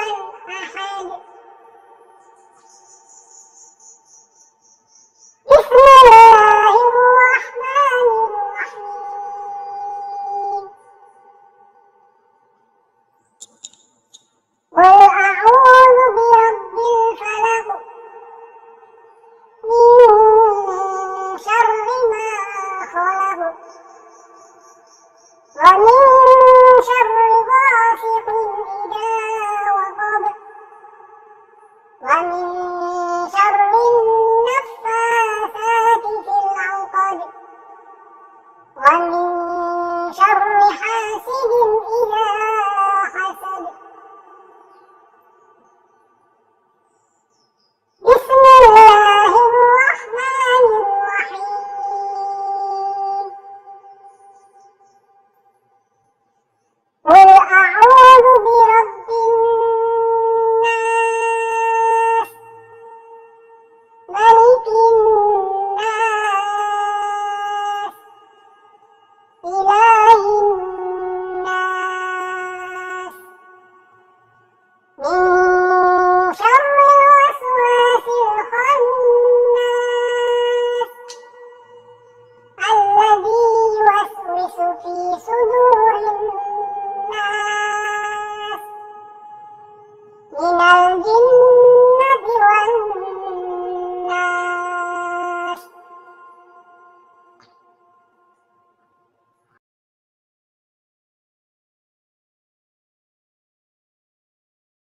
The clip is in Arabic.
الأحد بسم الله الرحمن الرحيم قل أعوذ برب الفلق من شر ما خلق ومن شر غاسق إذا وقب ومن شر النفاثات في العقد ومن شر حاسد إذا حسد بسم الله الرحمن الرحيم قل أعوذ برب الناس ملك الناس إله الناس من شر الوسواس الخناس الذي يوسوس في صدور الناس من